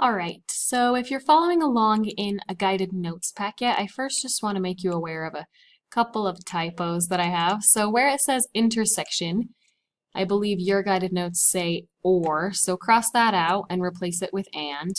Alright, so if you're following along in a guided notes packet, I first just want to make you aware of a couple of typos that I have. So where it says intersection, I believe your guided notes say or, so cross that out and replace it with and.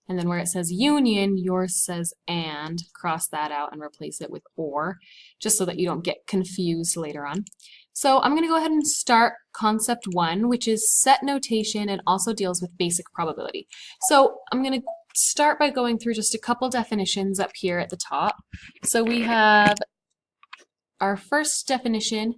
And then where it says union, yours says and, cross that out and replace it with or, just so that you don't get confused later on. So I'm going to go ahead and start concept one, which is set notation and also deals with basic probability. So I'm going to start by going through just a couple definitions up here at the top. So we have our first definition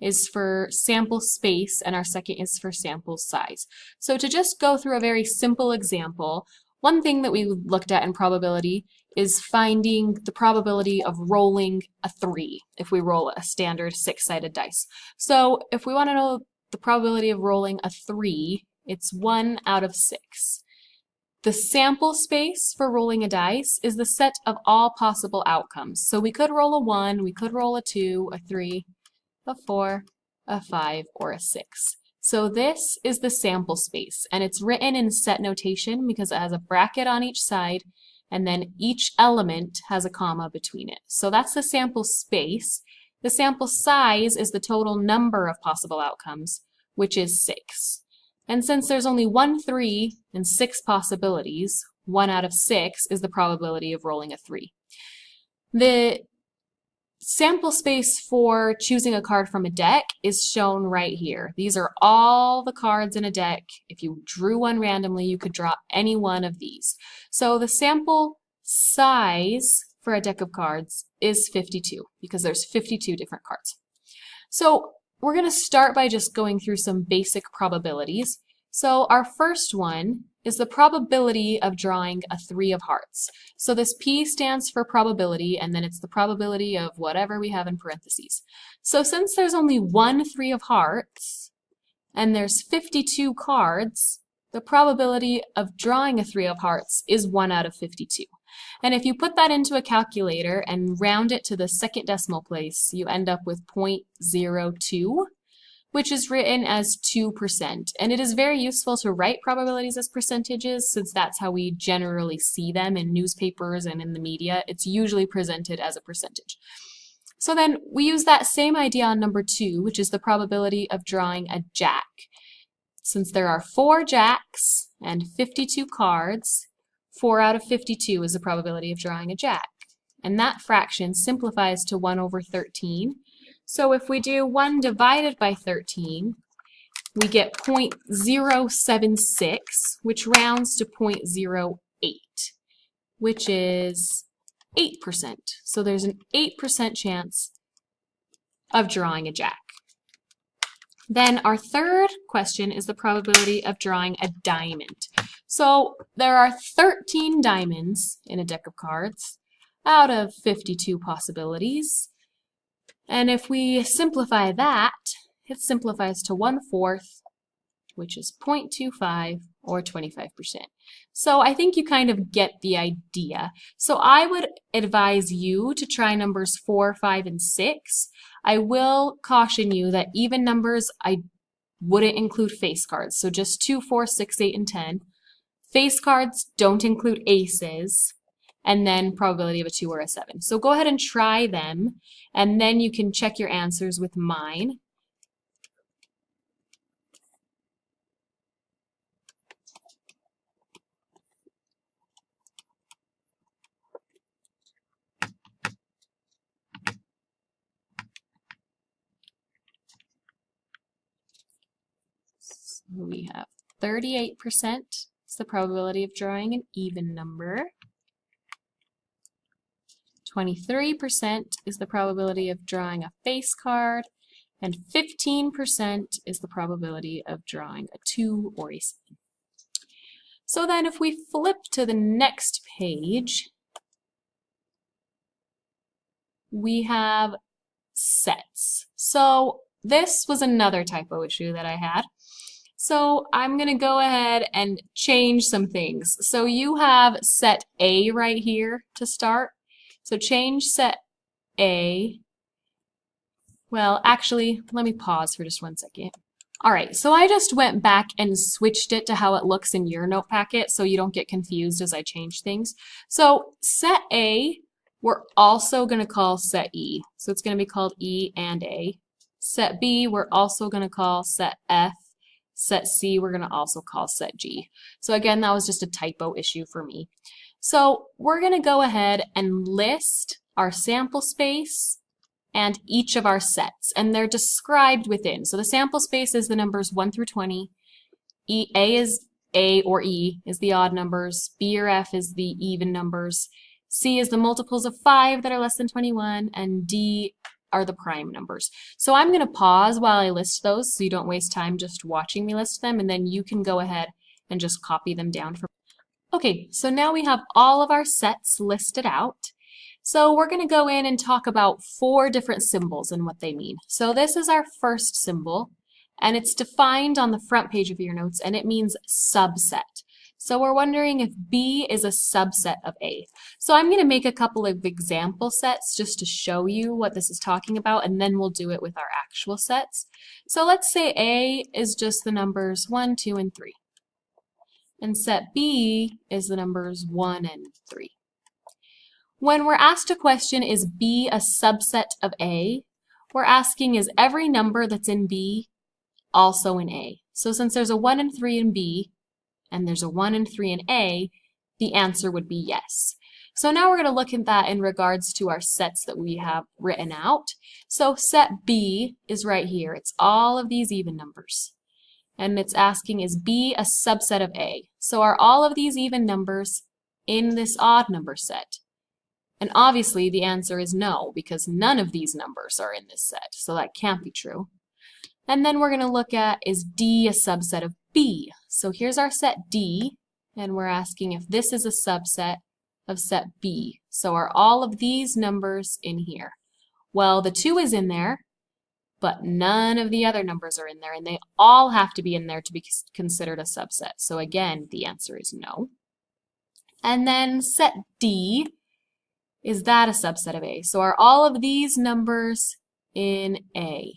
is for sample space and our second is for sample size. So to just go through a very simple example, one thing that we looked at in probability is finding the probability of rolling a 3 if we roll a standard 6-sided dice. So if we want to know the probability of rolling a 3, it's 1 out of 6. The sample space for rolling a dice is the set of all possible outcomes. So we could roll a 1, we could roll a 2, a 3, a 4, a 5, or a 6. So this is the sample space, and it's written in set notation because it has a bracket on each side, and then each element has a comma between it. So that's the sample space. The sample size is the total number of possible outcomes, which is 6. And since there's only 1 3 and 6 possibilities, 1 out of 6 is the probability of rolling a 3. The sample space for choosing a card from a deck is shown right here. These are all the cards in a deck. If you drew one randomly, you could draw any one of these. So the sample size for a deck of cards is 52 because there's 52 different cards. So we're going to start by just going through some basic probabilities. So our first one is the probability of drawing a 3 of hearts. So this P stands for probability, and then it's the probability of whatever we have in parentheses. So since there's only 1 3 of hearts, and there's 52 cards, the probability of drawing a 3 of hearts is 1 out of 52. And if you put that into a calculator and round it to the second decimal place, you end up with 0.02, which is written as 2%. And it is very useful to write probabilities as percentages since that's how we generally see them in newspapers and in the media. It's usually presented as a percentage. So then we use that same idea on number 2, which is the probability of drawing a jack. Since there are 4 jacks and 52 cards, 4 out of 52 is the probability of drawing a jack. And that fraction simplifies to 1 over 13. So if we do 1 divided by 13, we get 0.076, which rounds to 0.08, which is 8%. So there's an 8% chance of drawing a jack. Then our third question is the probability of drawing a diamond. So there are 13 diamonds in a deck of cards out of 52 possibilities. And if we simplify that, it simplifies to 1/4, which is 0.25 or 25%. So I think you kind of get the idea. So I would advise you to try numbers 4, 5, and 6. I will caution you that even numbers, I wouldn't include face cards. So just 2, 4, 6, 8, and 10. Face cards don't include aces, and then probability of a 2 or a 7. So go ahead and try them, and then you can check your answers with mine. So we have 38% is the probability of drawing an even number. 23% is the probability of drawing a face card, and 15% is the probability of drawing a 2 or a 7. So then if we flip to the next page, we have sets. So this was another typo issue that I had. So I'm going to go ahead and change some things. So you have set A right here to start. So change set A. Well, actually, let me pause for just 1 second. All right, so I just went back and switched it to how it looks in your note packet so you don't get confused as I change things. So set A, we're also going to call set E. So it's going to be called E and A. Set B, we're also going to call set F. Set C, we're going to also call set G. So again, that was just a typo issue for me. So we're going to go ahead and list our sample space and each of our sets, and they're described within. So the sample space is the numbers 1 through 20. A or E is the odd numbers. B or F is the even numbers. C is the multiples of 5 that are less than 21, and D are the prime numbers. So I'm going to pause while I list those so you don't waste time just watching me list them, and then you can go ahead and just copy them down. Okay, so now we have all of our sets listed out. So we're going to go in and talk about 4 different symbols and what they mean. So this is our first symbol, and it's defined on the front page of your notes, and it means subset. So we're wondering if B is a subset of A. So I'm going to make a couple of example sets just to show you what this is talking about, and then we'll do it with our actual sets. So let's say A is just the numbers 1, 2, and 3. And set B is the numbers 1 and 3. When we're asked a question, is B a subset of A, we're asking, is every number that's in B also in A? So since there's a 1 and 3 in B, and there's a 1 and 3 in A, the answer would be yes. So now we're going to look at that in regards to our sets that we have written out. So set B is right here. It's all of these even numbers. And it's asking, is B a subset of A? So are all of these even numbers in this odd number set? And obviously the answer is no, because none of these numbers are in this set, so that can't be true. And then we're going to look at, is D a subset of B? So here's our set D, and we're asking if this is a subset of set B. So are all of these numbers in here? Well, the 2 is in there, but none of the other numbers are in there, and they all have to be in there to be considered a subset. So again, the answer is no. And then set D, is that a subset of A? So are all of these numbers in A?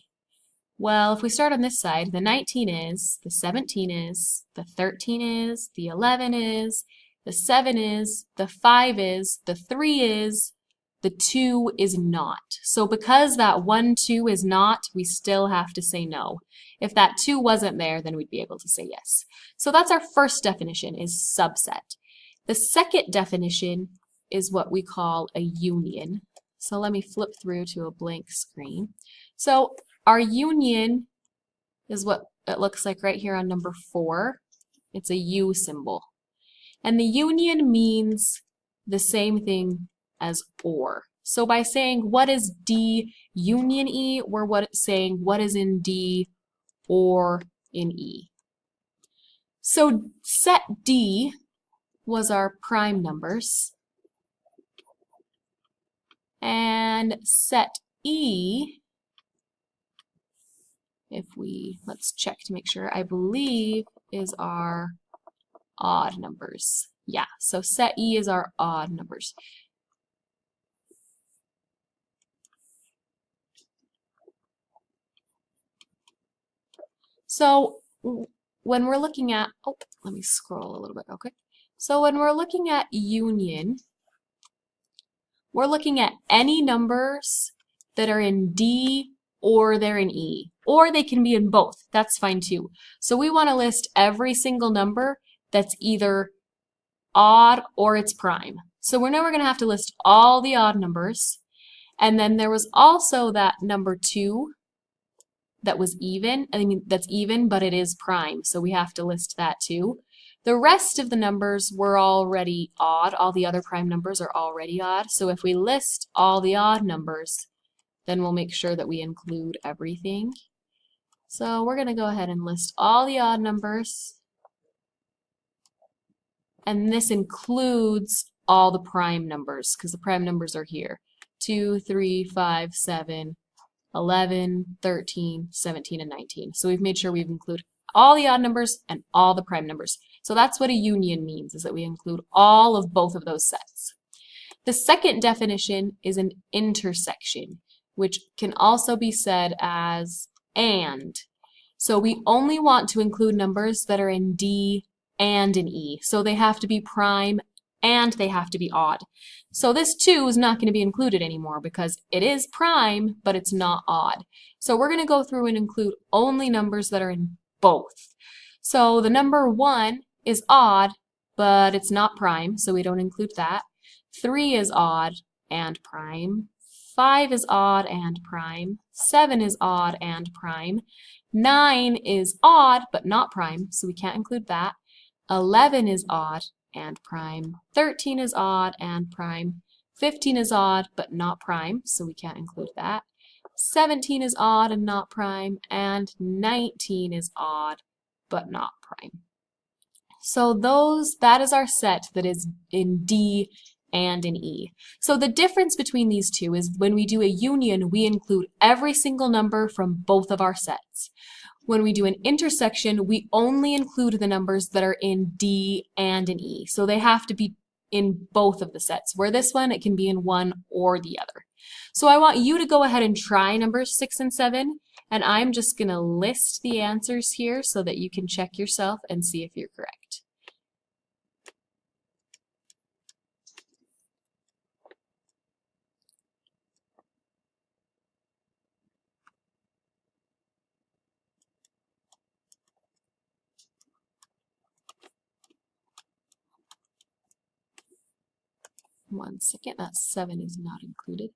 Well, if we start on this side, the 19 is, the 17 is, the 13 is, the 11 is, the 7 is, the 5 is, the 3 is, the 2 is not. So because that 1, 2 is not, we still have to say no. If that 2 wasn't there, then we'd be able to say yes. So that's our first definition, is subset. The second definition is what we call a union. So let me flip through to a blank screen. So our union is what it looks like right here on number 4. It's a U symbol. And the union means the same thing as or. So by saying what is D union E, we're saying what is in D or in E. So set D was our prime numbers. And set E, let's check to make sure, I believe is our odd numbers. Yeah, so set E is our odd numbers. So when we're looking at, let me scroll a little bit, okay. So when we're looking at union, we're looking at any numbers that are in D or they're in E, or they can be in both. That's fine too. So we want to list every single number that's either odd or it's prime. So we're never going to have to list all the odd numbers. And then there was also that number 2 that was even. I mean, that's even, but it is prime. So we have to list that too. The rest of the numbers were already odd. All the other prime numbers are already odd. So if we list all the odd numbers, then we'll make sure that we include everything. So we're going to go ahead and list all the odd numbers. And this includes all the prime numbers, because the prime numbers are here. 2, 3, 5, 7, 11, 13, 17, and 19. So we've made sure we've included all the odd numbers and all the prime numbers. So that's what a union means, is that we include all of both of those sets. The second definition is an intersection, which can also be said as and. So we only want to include numbers that are in D and in E. So they have to be prime and they have to be odd. So this 2 is not going to be included anymore because it is prime, but it's not odd. So we're going to go through and include only numbers that are in both. So the number 1 is odd, but it's not prime, so we don't include that. 3 is odd and prime. 5 is odd and prime. 7 is odd and prime. 9 is odd, but not prime, so we can't include that. 11 is odd and prime. 13 is odd and prime. 15 is odd, but not prime, so we can't include that. 17 is odd and not prime, and 19 is odd, but not prime. So that is our set that is in D and in E. So the difference between these two is when we do a union, we include every single number from both of our sets. When we do an intersection, we only include the numbers that are in D and in E. So they have to be in both of the sets. Where this one, it can be in one or the other. So I want you to go ahead and try numbers 6 and 7, and I'm just going to list the answers here so that you can check yourself and see if you're correct. One second, that 7 is not included.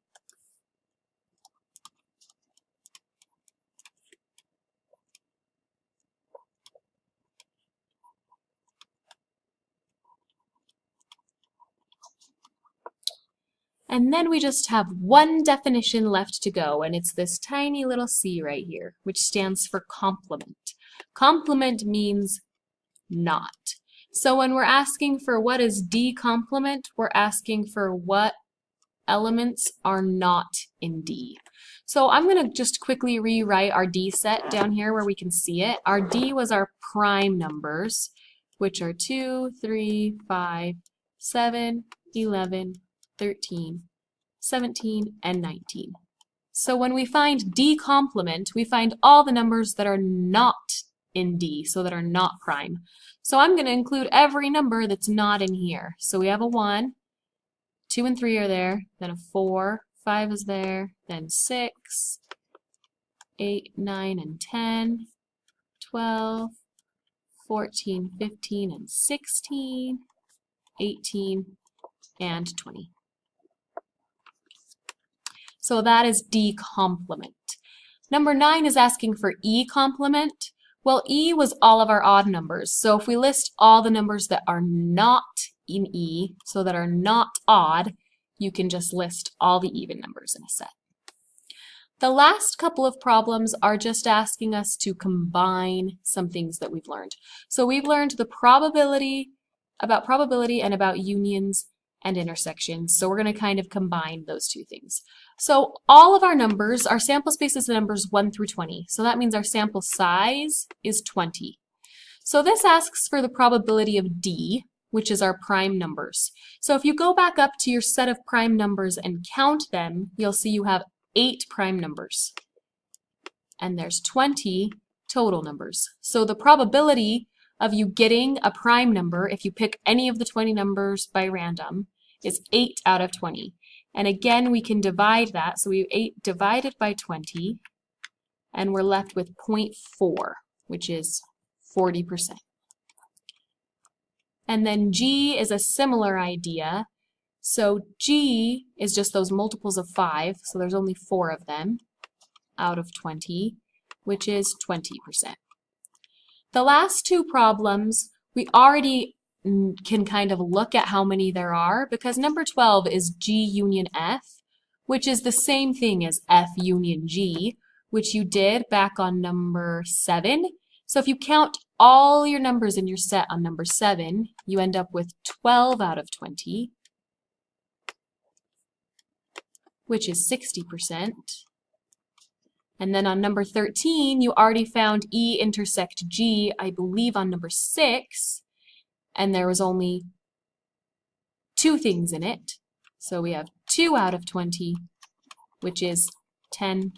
And then we just have one definition left to go, and it's this tiny little C right here, which stands for complement. Complement means not. So when we're asking for what is D complement, we're asking for what elements are not in D. So I'm going to just quickly rewrite our D set down here where we can see it. Our D was our prime numbers, which are 2, 3, 5, 7, 11, 13, 17, and 19. So when we find D complement, we find all the numbers that are not in D, so that are not prime. So I'm going to include every number that's not in here. So we have a 1, 2 and 3 are there, then a 4, 5 is there, then 6, 8, 9, and 10, 12, 14, 15, and 16, 18, and 20. So that is D complement. Number 9 is asking for E complement. Well, E was all of our odd numbers. So if we list all the numbers that are not in E, so that are not odd, you can just list all the even numbers in a set. The last couple of problems are just asking us to combine some things that we've learned. So we've learned the probability and about unions and intersections. So we're going to kind of combine those two things. So all of our numbers, our sample space is the numbers 1 through 20. So that means our sample size is 20. So this asks for the probability of D, which is our prime numbers. So if you go back up to your set of prime numbers and count them, you'll see you have 8 prime numbers. And there's 20 total numbers. So the probability of you getting a prime number, if you pick any of the 20 numbers by random, is 8 out of 20. And again, we can divide that. So we have 8 divided by 20, and we're left with 0.4, which is 40%. And then G is a similar idea. So G is just those multiples of 5, so there's only 4 of them out of 20, which is 20%. The last two problems, we already can kind of look at how many there are, because number 12 is G union F, which is the same thing as F union G, which you did back on number 7. So if you count all your numbers in your set on number 7, you end up with 12 out of 20, which is 60%. And then on number 13, you already found E intersect G, I believe on number 6, and there was only 2 things in it. So we have 2 out of 20, which is 10%.